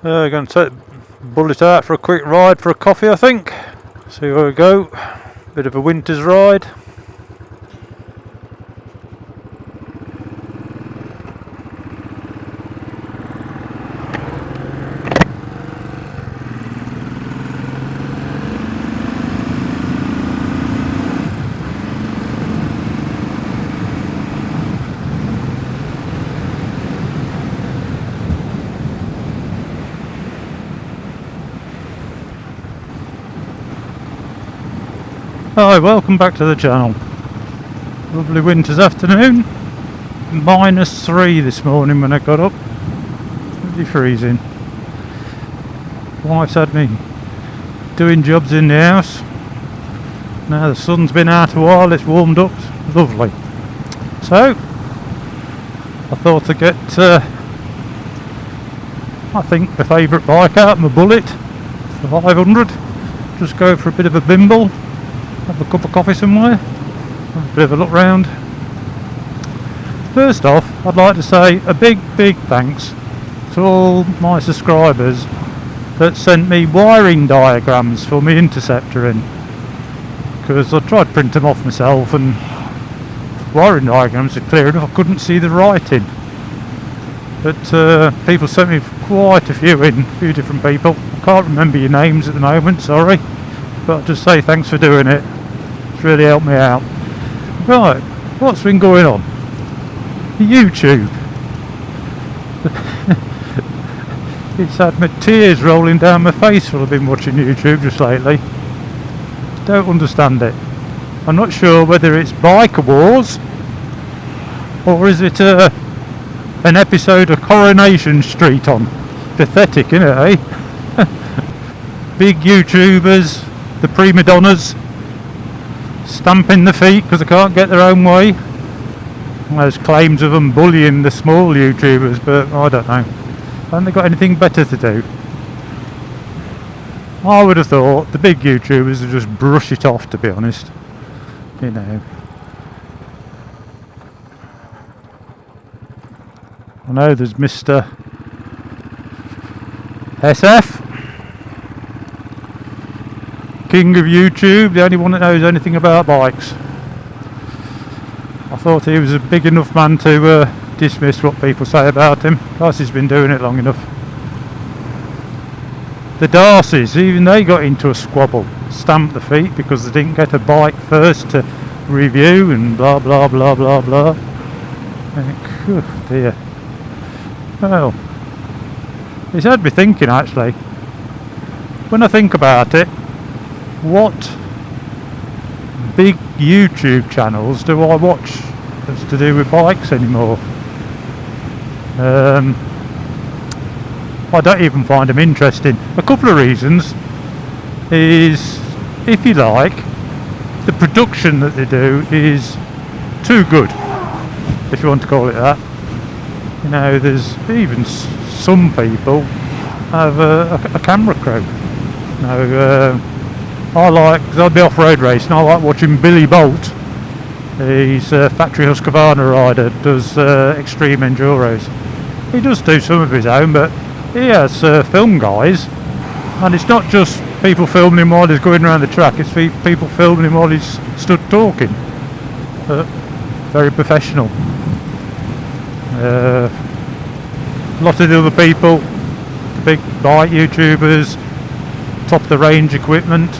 Going to take the bullet out for a quick ride for a coffee, I think. See where we go. Bit of a winter's ride. Hi, welcome back to the channel. Lovely winter's afternoon. -3 this morning when I got up. Really freezing. Wife's had me doing jobs in the house. Now the sun's been out a while, it's warmed up. Lovely. So, I thought I'd get, I think, my favourite bike out, my Bullet, the 500. Just go for a bit of a bimble. Have a cup of coffee somewhere, have a bit of a look round. First off, I'd like to say a big thanks to all my subscribers that sent me wiring diagrams for my interceptor in, because I tried to print them off myself and wiring diagrams are clear enough, I couldn't see the writing. But people sent me quite a few different people. I can't remember your names at the moment, sorry, but I'll just say thanks for doing it. It's really helped me out. Right, what's been going on? YouTube. It's had my tears rolling down my face while I've been watching YouTube just lately. Don't understand it. I'm not sure whether it's Biker Wars or is it an episode of Coronation Street on. Pathetic, innit, eh? Big YouTubers, the prima donnas, stamping the feet because they can't get their own way. There's claims of them bullying the small YouTubers, but I don't know. Haven't they got anything better to do? I would have thought the big YouTubers would just brush it off, to be honest. You know. I know there's Mr. SF, King of YouTube, the only one that knows anything about bikes. I thought he was a big enough man to dismiss what people say about him. Plus he's been doing it long enough. The Darcys, even they got into a squabble, stamped the feet because they didn't get a bike first to review and blah blah blah blah blah. Oh dear. Well, it's had me thinking actually. When I think about it, what big YouTube channels do I watch that's to do with bikes anymore? I don't even find them interesting. A couple of reasons is, if you like, the production that they do is too good, if you want to call it that. You know, there's even some people have a camera crew. You know, I like, because I'd be off-road racing, I like watching Billy Bolt. He's a factory Husqvarna rider, does extreme enduros. He does do some of his own, but he has film guys, and it's not just people filming him while he's going around the track, it's people filming him while he's stood talking. Very professional. A lot of the other people, the big bike YouTubers, top of the range equipment.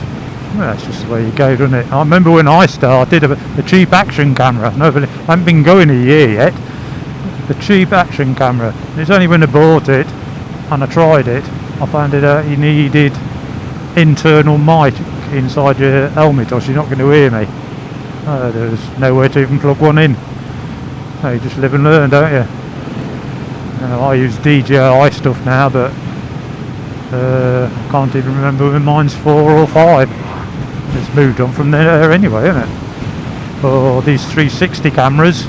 Well, that's just the way you go, doesn't it? I remember when I started, a cheap action camera. Nobody, I haven't been going a year yet. The cheap action camera. It's only when I bought it and I tried it, I found it out you needed internal mic inside your helmet, or you're not going to hear me. There's nowhere to even plug one in. So you just live and learn, don't you? I use DJI stuff now, but I can't even remember when mine's 4 or 5. It's moved on from there anyway, isn't it? Or these 360 cameras.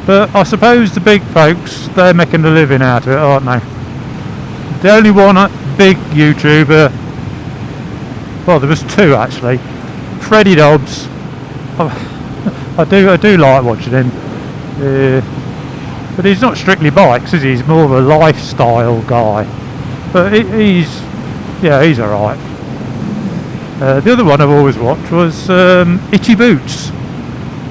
But I suppose the big folks, they're making a living out of it, aren't they? The only one big YouTuber, well, there was two actually. Freddie Dobbs. I do like watching him. But he's not strictly bikes, is he? He's more of a lifestyle guy. But he's alright. The other one I've always watched was Itchy Boots.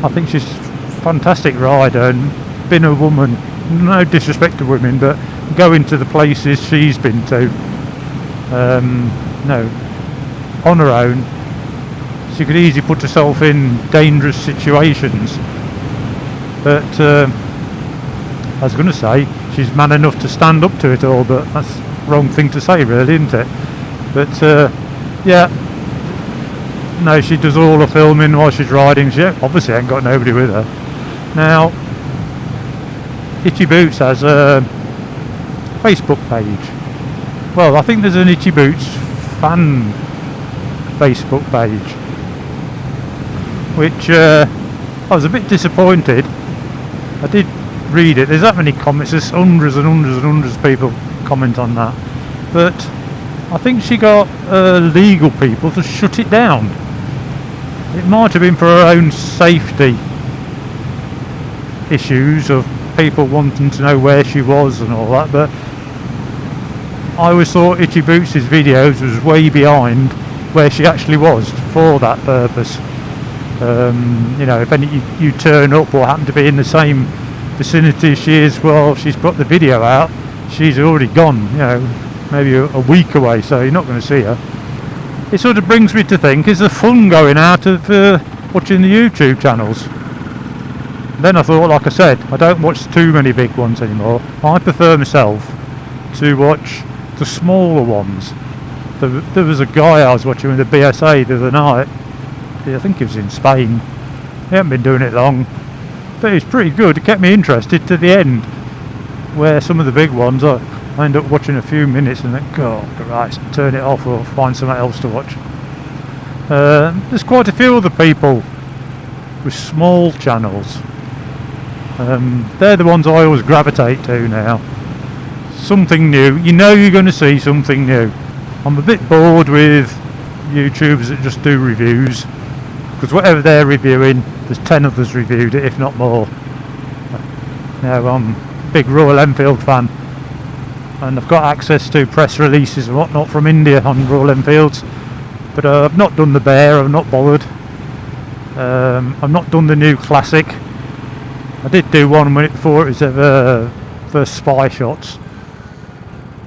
I think she's a fantastic rider, and been a woman, no disrespect to women, but going to the places she's been to, on her own, she could easily put herself in dangerous situations. But I was going to say she's man enough to stand up to it all, but that's the wrong thing to say, really, isn't it? But no, she does all the filming while she's riding. She obviously ain't got nobody with her. Now, Itchy Boots has a Facebook page. Well, I think there's an Itchy Boots fan Facebook page, which I was a bit disappointed. I did read it. There's that many comments. There's hundreds and hundreds and hundreds of people comment on that. But I think she got legal people to shut it down. It might have been for her own safety issues of people wanting to know where she was and all that, but I always thought Itchy Boots' videos was way behind where she actually was for that purpose. If you turn up or happen to be in the same vicinity as she is, well, she's put the video out, she's already gone, maybe a week away, so you're not going to see her. It sort of brings me to think, is there fun going out of watching the YouTube channels? Then I thought, like I said, I don't watch too many big ones anymore. I prefer myself to watch the smaller ones. There was a guy I was watching with the BSA the other night. I think he was in Spain. He hadn't been doing it long, but he's pretty good. It kept me interested to the end, where some of the big ones I end up watching a few minutes and think, God Christ, turn it off or find something else to watch. There's quite a few other people with small channels. They're the ones I always gravitate to now. Something new. You're going to see something new. I'm a bit bored with YouTubers that just do reviews, because whatever they're reviewing, there's 10 others reviewed it, if not more. Now, I'm a big Royal Enfield fan, and I've got access to press releases and whatnot from India on Royal Enfields, but I've not done the Bear, I've not bothered. I've not done the new Classic. I did do one before it was ever first spy shots,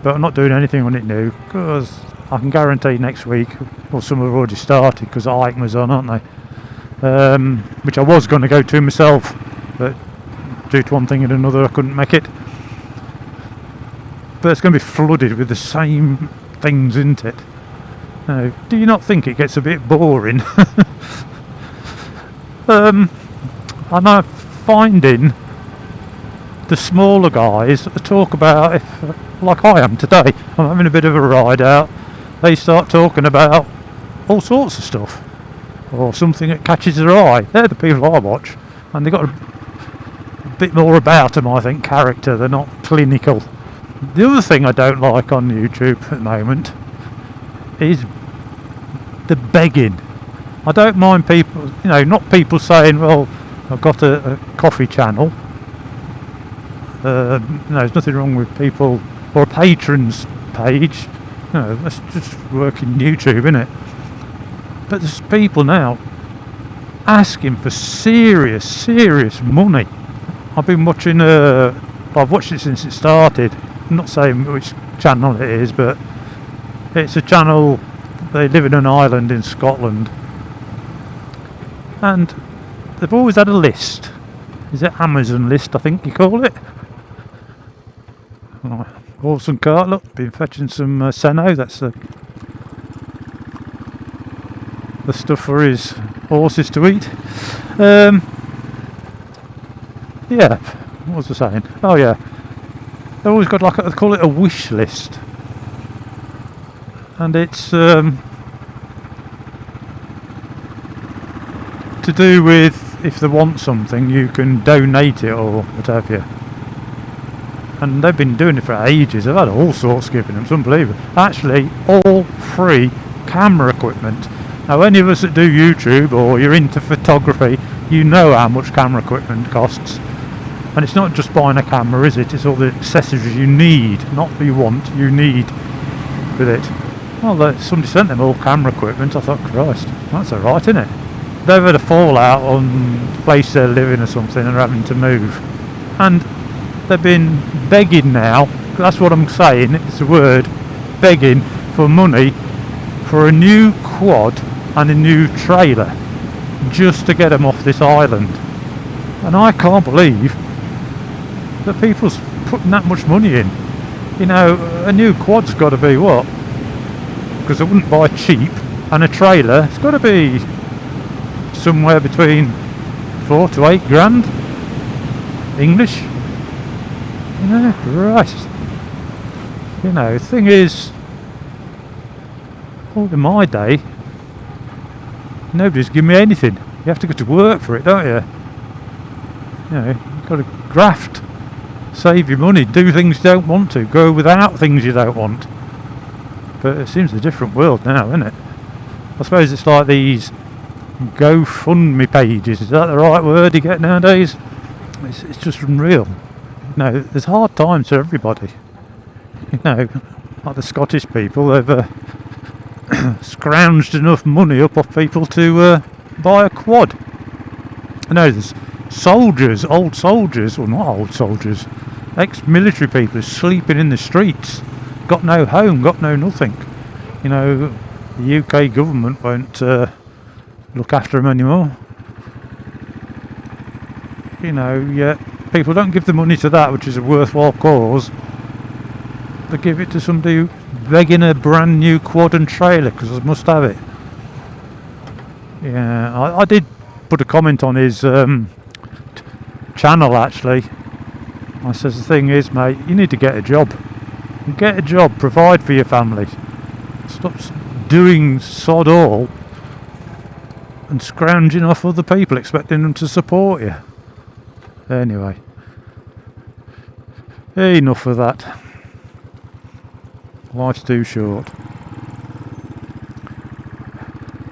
but I'm not doing anything on it new, because I can guarantee next week, well, some have already started because EICMA's on, aren't they? Which I was going to go to myself, but due to one thing and another I couldn't make it. But it's going to be flooded with the same things, isn't it? Do you not think it gets a bit boring? I'm finding the smaller guys talk about, if, like I am today, I'm having a bit of a ride out, they start talking about all sorts of stuff, or something that catches their eye. They're the people I watch, and they've got a bit more about them, I think, character. They're not clinical. The other thing I don't like on YouTube at the moment is the begging. I don't mind people, not people saying, well, I've got a coffee channel. There's nothing wrong with people, or a patrons page. That's just working YouTube, innit? But there's people now asking for serious money. I've been watching, I've watched it since it started. I'm not saying which channel it is, but it's a channel, they live in an island in Scotland, and they've always had a list. Is it Amazon list, I think you call it? Right. Horse and cart, look, been fetching some Senno, that's the stuff for his horses to eat. Yeah, what was I saying? Oh yeah, they've always got they call it a wish list, and it's to do with, if they want something you can donate it or what have you. And they've been doing it for ages. They've had all sorts given them. It's unbelievable. Actually, all free camera equipment. Now, any of us that do YouTube or you're into photography, you know how much camera equipment costs. And it's not just buying a camera, is it? It's all the accessories you need. Not that you want, you need. with it. Well, somebody sent them all camera equipment. I thought, Christ, that's alright, isn't it? They've had a fallout on the place they're living or something and are having to move. And they've been begging now, that's what I'm saying, it's a word, begging for money for a new quad and a new trailer just to get them off this island. And I can't believe that people's putting that much money in. You know, a new quad's got to be what? Because I wouldn't buy cheap, and a trailer, it's got to be somewhere between 4 to 8 grand English. You know, Christ. You know, the thing is, all in my day, nobody's given me anything. You have to go to work for it, don't you? You know, you've got to graft, save your money, do things you don't want to, go without things you don't want. But it seems a different world now, isn't it? I suppose it's like these GoFundMe pages, is that the right word you get nowadays? It's just unreal. You know, there's hard times for everybody. You know, like the Scottish people, they've scrounged enough money up off people to buy a quad. I know there's soldiers, old soldiers, well not old soldiers, ex-military people sleeping in the streets, got no home, got no nothing. You know, the UK government won't look after them anymore. You know, yet people don't give the money to that, which is a worthwhile cause. They give it to somebody begging a brand new quad and trailer because they must have it. Yeah, I did put a comment on his channel actually. I says the thing is, mate, you need to get a job. Get a job, provide for your family. Stop doing sod all and scrounging off other people, expecting them to support you. Anyway, enough of that. Life's too short.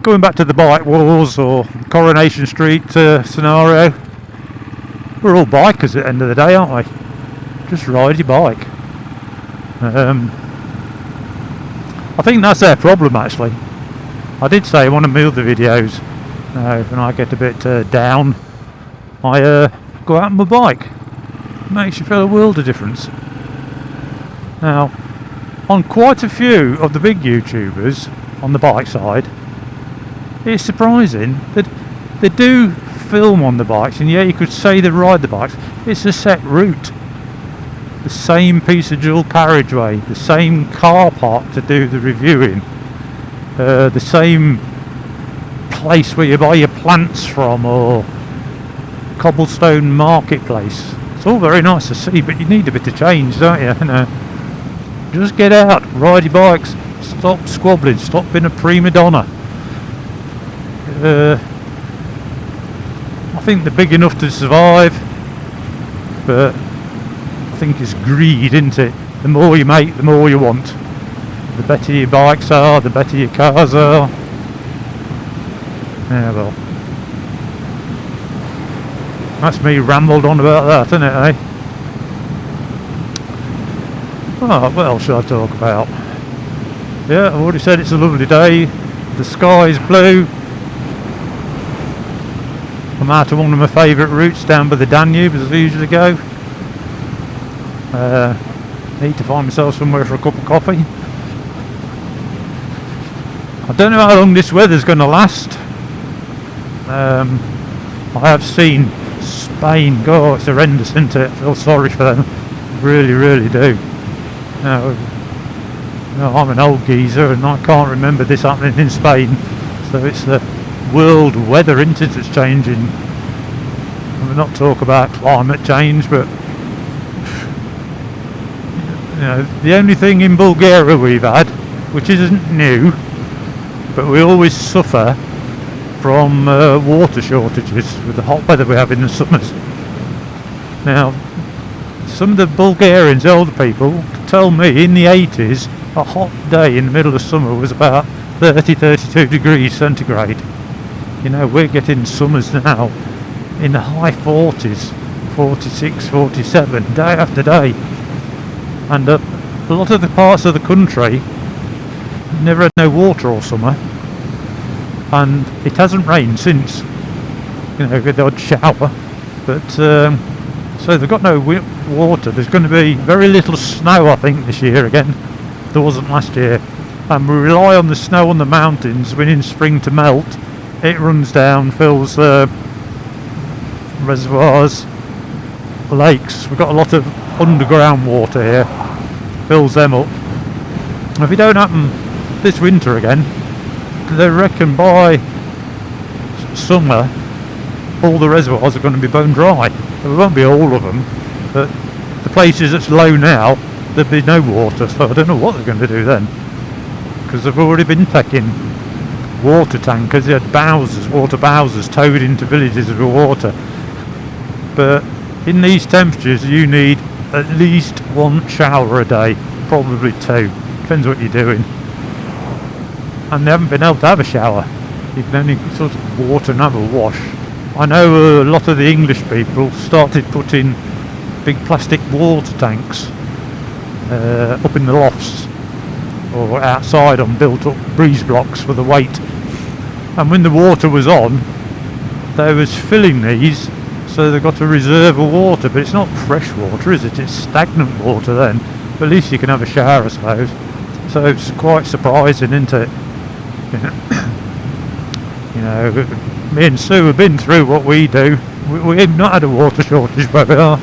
Going back to the bike wars or Coronation Street scenario, we're all bikers at the end of the day, aren't we? Just ride your bike. I think that's their problem actually. I did say in one of my other videos, when I get a bit down, I go out on my bike. It makes you feel a world of difference. Now, on quite a few of the big YouTubers on the bike side, it's surprising that they do film on the bikes, and yeah, you could say they ride the bikes. It's a set route, the same piece of dual carriageway, the same car park to do the reviewing, the same place where you buy your plants from, or cobblestone marketplace. It's all very nice to see, but you need a bit of change, don't you? You know, just get out, ride your bikes, stop squabbling, stop being a prima donna. I think they're big enough to survive, but I think it's greed, isn't it? The more you make, the more you want. The better your bikes are, the better your cars are. Yeah, well, that's me rambled on about that, isn't it, eh? Oh, what else should I talk about? Yeah, I've already said it's a lovely day. The sky's blue. I'm out of one of my favourite routes down by the Danube, as I usually go. Need to find myself somewhere for a cup of coffee. I don't know how long this weather's going to last. I have seen Spain. God, it's horrendous, isn't it? I feel sorry for them. Really, really do. No, I'm an old geezer and I can't remember this happening in Spain. So it's the world weather, isn't it, that's changing. We're not talk about climate change, but you know, the only thing in Bulgaria we've had, which isn't new, but we always suffer from water shortages with the hot weather we have in the summers. Now, some of the Bulgarians, older people, tell me in the 80s a hot day in the middle of summer was about 30-32 degrees centigrade. You know, we're getting summers now in the high 40s, 46, 47, day after day. And a lot of the parts of the country never had no water all summer, and it hasn't rained since. You know, the odd shower, but so they've got no water. There's going to be very little snow, I think, this year again. There wasn't last year, and we rely on the snow on the mountains when in spring to melt. It runs down, fills reservoirs, lakes. We've got a lot of underground water here, fills them up. If it don't happen this winter again, they reckon by summer all the reservoirs are going to be bone dry. It won't be all of them, but the places that's low now, there'll be no water, so I don't know what they're going to do then, because they've already been taking water tankers. They had water bowsers towed into villages with water. But in these temperatures you need at least one shower a day, probably two, depends what you're doing. And they haven't been able to have a shower. You can only sort of water and have a wash. I know a lot of the English people started putting big plastic water tanks up in the lofts or outside on built up breeze blocks for the weight. And when the water was on, they was filling these, so they've got a reserve of water, but it's not fresh water, is it? It's stagnant water then. But at least you can have a shower, I suppose. So it's quite surprising, isn't it? You know, me and Sue have been through what we do. We've not had a water shortage where we are.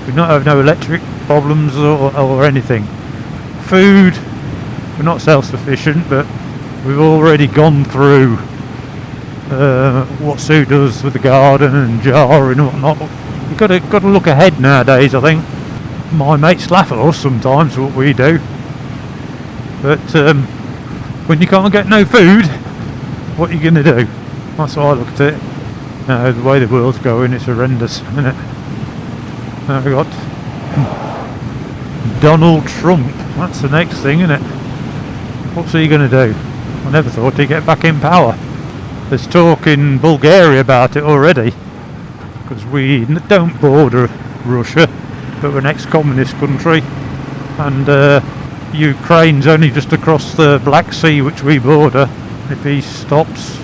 We've not had no electric problems or anything. Food, we're not self-sufficient, but we've already gone through what Sue does with the garden and jar and whatnot. You've got to look ahead nowadays, I think. My mates laugh at us sometimes what we do, but when you can't get no food, what are you going to do? That's how I look at it. The way the world's going, it's horrendous, isn't it? Now we've got Donald Trump. That's the next thing, isn't it? What's he going to do? I never thought he'd get back in power. There's talk in Bulgaria about it already, because we don't border Russia, but we're an ex-communist country, and Ukraine's only just across the Black Sea, which we border. If he stops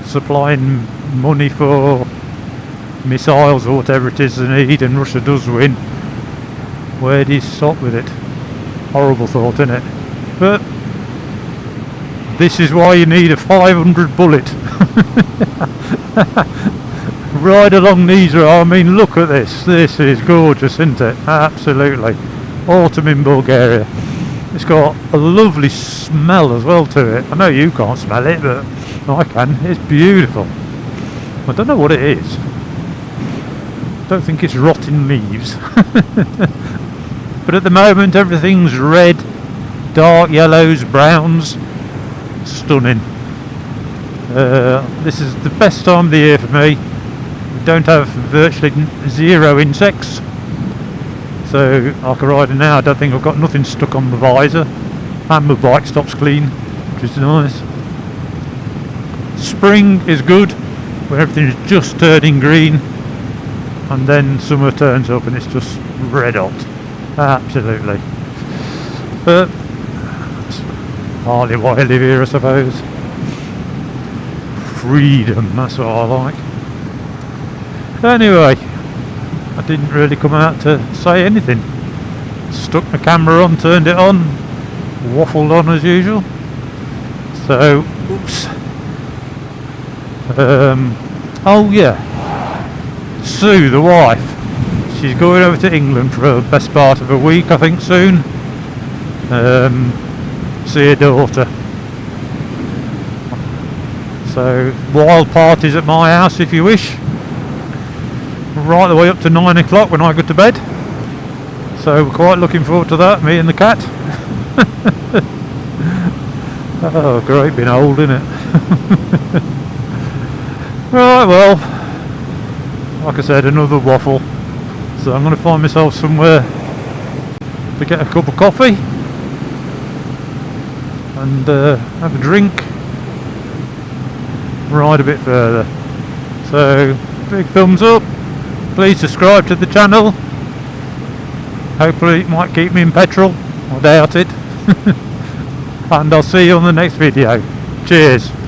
supplying money for missiles or whatever it is they need, and Russia does win, where do you stop with it? Horrible thought, isn't it? But this is why you need a 500 bullet. Right along these, I mean, look at this. This is gorgeous, isn't it? Absolutely. Autumn in Bulgaria. It's got a lovely smell as well to it. I know you can't smell it, but I can. It's beautiful. I don't know what it is. I don't think it's rotten leaves. But at the moment everything's red, dark yellows, browns. Stunning. This is the best time of the year for me. We don't have virtually zero insects, so like a rider now, I don't think I've got nothing stuck on the visor, and my bike stops clean, which is nice. Spring is good when everything is just turning green, and then summer turns up and it's just red hot. Absolutely. But that's partly why I live here, I suppose. Freedom, that's what I like. Anyway, I didn't really come out to say anything. Stuck my camera on, turned it on, waffled on as usual. So, oops. Oh yeah, Sue, the wife, she's going over to England for the best part of a week, I think, soon. See her daughter. So, wild parties at my house if you wish. Right the way up to 9 o'clock when I go to bed. So we're quite looking forward to that, me and the cat. Oh great, being old, isn't it? Right, well, like I said, another waffle. So I'm going to find myself somewhere to get a cup of coffee and have a drink, ride a bit further. So big thumbs up, please subscribe to the channel. Hopefully it might keep me in petrol, I doubt it. and I'll see you on the next video. Cheers.